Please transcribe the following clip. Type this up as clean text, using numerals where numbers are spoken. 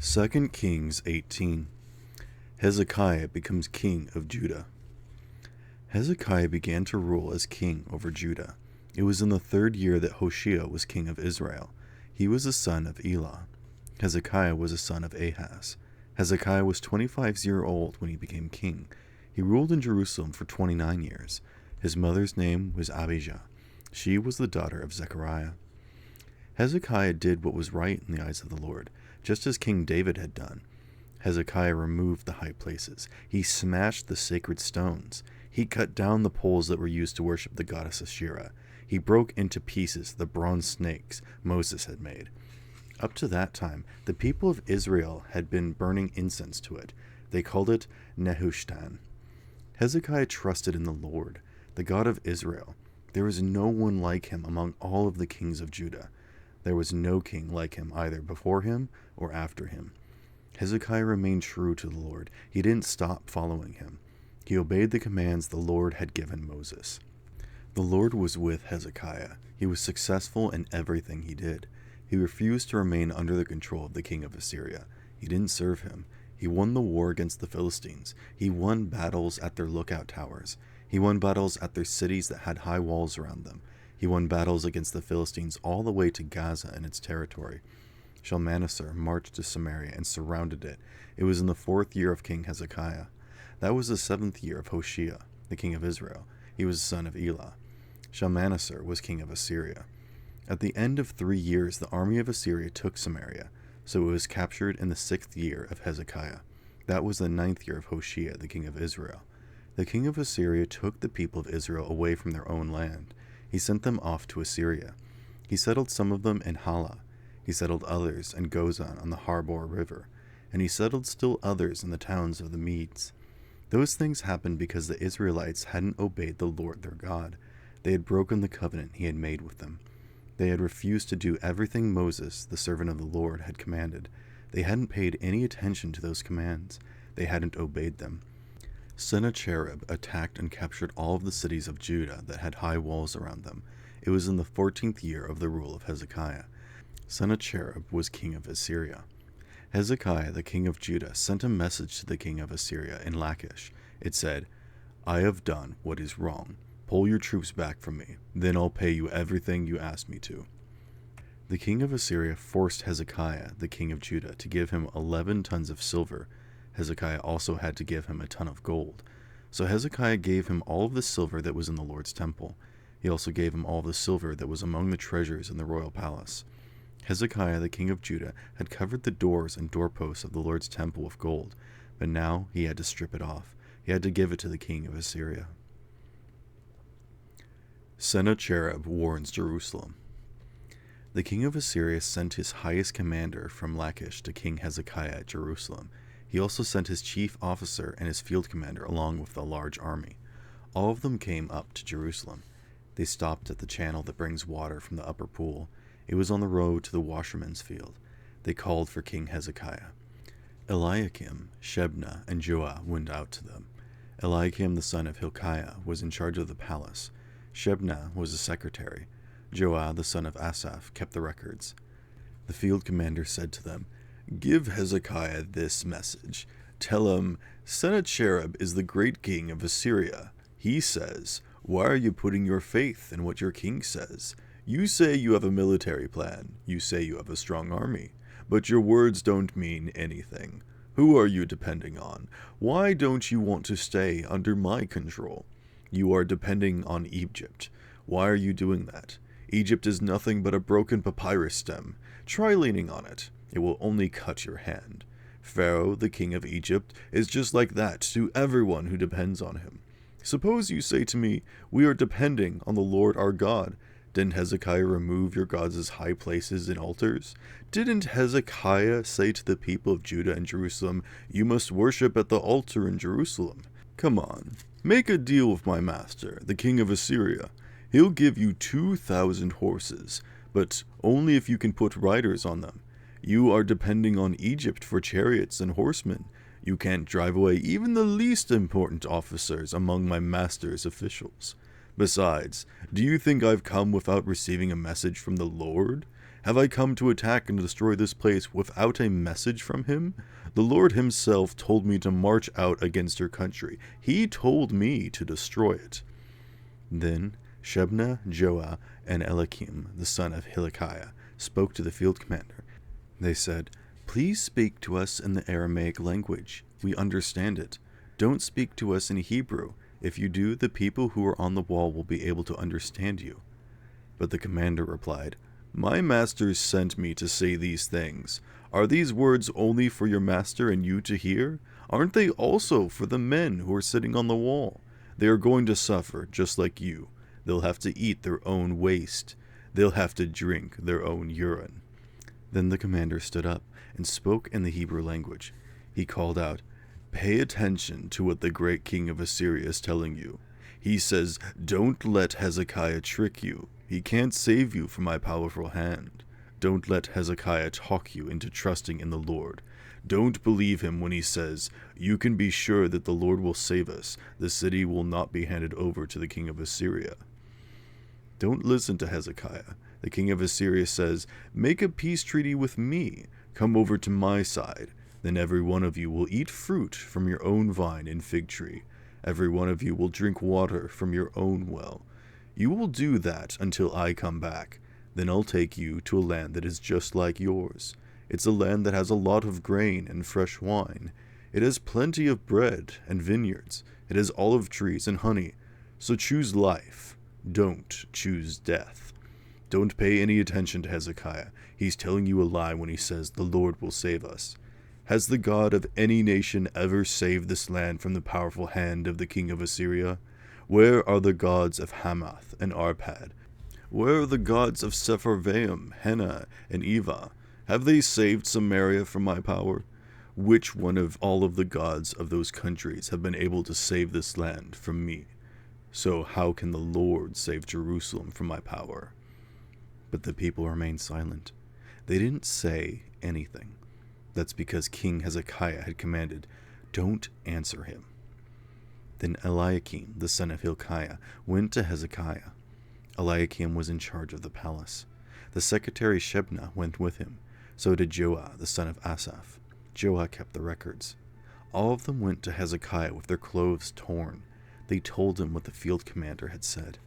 2 Kings 18. Hezekiah becomes king of Judah. Hezekiah began to rule as king over Judah. It was in the 3rd year that Hoshea was king of Israel. He was the son of Elah. Hezekiah was the son of Ahaz. Hezekiah was 25 years old when he became king. He ruled in Jerusalem for 29 years. His mother's name was Abijah. She was the daughter of Zechariah. Hezekiah did what was right in the eyes of the Lord, just as King David had done. Hezekiah removed the high places. He smashed the sacred stones. He cut down the poles that were used to worship the goddess Asherah. He broke into pieces the bronze snakes Moses had made. Up to that time, the people of Israel had been burning incense to it. They called it Nehushtan. Hezekiah trusted in the Lord, the God of Israel. There was no one like him among all of the kings of Judah. There was no king like him either before him or after him. Hezekiah remained true to the Lord. He didn't stop following him. He obeyed the commands the Lord had given Moses. The Lord was with Hezekiah. He was successful in everything he did. He refused to remain under the control of the king of Assyria. He didn't serve him. He won the war against the Philistines. He won battles at their lookout towers. He won battles at their cities that had high walls around them. He won battles against the Philistines all the way to Gaza and its territory. Shalmaneser marched to Samaria and surrounded it. It was in the 4th year of King Hezekiah. That was the 7th year of Hoshea, the king of Israel. He was the son of Elah. Shalmaneser was king of Assyria. At the end of 3 years, the army of Assyria took Samaria, so it was captured in the 6th year of Hezekiah. That was the 9th year of Hoshea, the king of Israel. The king of Assyria took the people of Israel away from their own land. He sent them off to Assyria. He settled some of them in Halah. He settled others in Gozan on the Harbor River, and he settled still others in the towns of the Medes. Those things happened because the Israelites hadn't obeyed the Lord their God. They had broken the covenant he had made with them. They had refused to do everything Moses, the servant of the Lord, had commanded. They hadn't paid any attention to those commands. They hadn't obeyed them. Sennacherib attacked and captured all of the cities of Judah that had high walls around them. It was in the 14th year of the rule of Hezekiah. Sennacherib was king of Assyria. Hezekiah, the king of Judah, sent a message to the king of Assyria in Lachish. It said, "I have done what is wrong. Pull your troops back from me. Then I'll pay you everything you asked me to." The king of Assyria forced Hezekiah, the king of Judah, to give him 11 tons of silver. Hezekiah also had to give him a ton of gold. So Hezekiah gave him all of the silver that was in the Lord's temple. He also gave him all the silver that was among the treasures in the royal palace. Hezekiah, the king of Judah, had covered the doors and doorposts of the Lord's temple with gold, but now he had to strip it off. He had to give it to the king of Assyria. Sennacherib warns Jerusalem. The king of Assyria sent his highest commander from Lachish to King Hezekiah at Jerusalem. He also sent his chief officer and his field commander along with a large army. All of them came up to Jerusalem. They stopped at the channel that brings water from the upper pool. It was on the road to the washerman's field. They called for King Hezekiah. Eliakim, Shebna, and Joah went out to them. Eliakim, the son of Hilkiah, was in charge of the palace. Shebna was a secretary. Joah, the son of Asaph, kept the records. The field commander said to them, "Give Hezekiah this message. Tell him, Sennacherib is the great king of Assyria. He says, 'Why are you putting your faith in what your king says? You say you have a military plan. You say you have a strong army. But your words don't mean anything. Who are you depending on? Why don't you want to stay under my control? You are depending on Egypt. Why are you doing that? Egypt is nothing but a broken papyrus stem. Try leaning on it. It will only cut your hand. Pharaoh, the king of Egypt, is just like that to everyone who depends on him. Suppose you say to me, 'We are depending on the Lord our God.' Didn't Hezekiah remove your gods' high places and altars? Didn't Hezekiah say to the people of Judah and Jerusalem, 'You must worship at the altar in Jerusalem'? Come on, make a deal with my master, the king of Assyria. He'll give you 2,000 horses, but only if you can put riders on them. You are depending on Egypt for chariots and horsemen. You can't drive away even the least important officers among my master's officials. Besides, do you think I've come without receiving a message from the Lord? Have I come to attack and destroy this place without a message from him? The Lord himself told me to march out against your country. He told me to destroy it." Then Shebna, Joah, and Eliakim, the son of Hilkiah, spoke to the field commander. They said, "Please speak to us in the Aramaic language. We understand it. Don't speak to us in Hebrew. If you do, the people who are on the wall will be able to understand you." But the commander replied, "My master sent me to say these things. Are these words only for your master and you to hear? Aren't they also for the men who are sitting on the wall? They are going to suffer just like you. They'll have to eat their own waste. They'll have to drink their own urine." Then the commander stood up and spoke in the Hebrew language. He called out, "Pay attention to what the great king of Assyria is telling you. He says, don't let Hezekiah trick you. He can't save you from my powerful hand. Don't let Hezekiah talk you into trusting in the Lord. Don't believe him when he says, you can be sure that the Lord will save us. The city will not be handed over to the king of Assyria. Don't listen to Hezekiah. The king of Assyria says, make a peace treaty with me. Come over to my side. Then every one of you will eat fruit from your own vine and fig tree. Every one of you will drink water from your own well. You will do that until I come back. Then I'll take you to a land that is just like yours. It's a land that has a lot of grain and fresh wine. It has plenty of bread and vineyards. It has olive trees and honey. So choose life. Don't choose death. Don't pay any attention to Hezekiah. He's telling you a lie when he says the Lord will save us. Has the God of any nation ever saved this land from the powerful hand of the king of Assyria? Where are the gods of Hamath and Arpad? Where are the gods of Sepharvaim, Hena, and Eva? Have they saved Samaria from my power? Which one of all of the gods of those countries have been able to save this land from me? So how can the Lord save Jerusalem from my power?" But the people remained silent. They didn't say anything. That's because King Hezekiah had commanded, "Don't answer him." Then Eliakim, the son of Hilkiah, went to Hezekiah. Eliakim was in charge of the palace. The secretary Shebna went with him. So did Joah, the son of Asaph. Joah kept the records. All of them went to Hezekiah with their clothes torn. They told him what the field commander had said.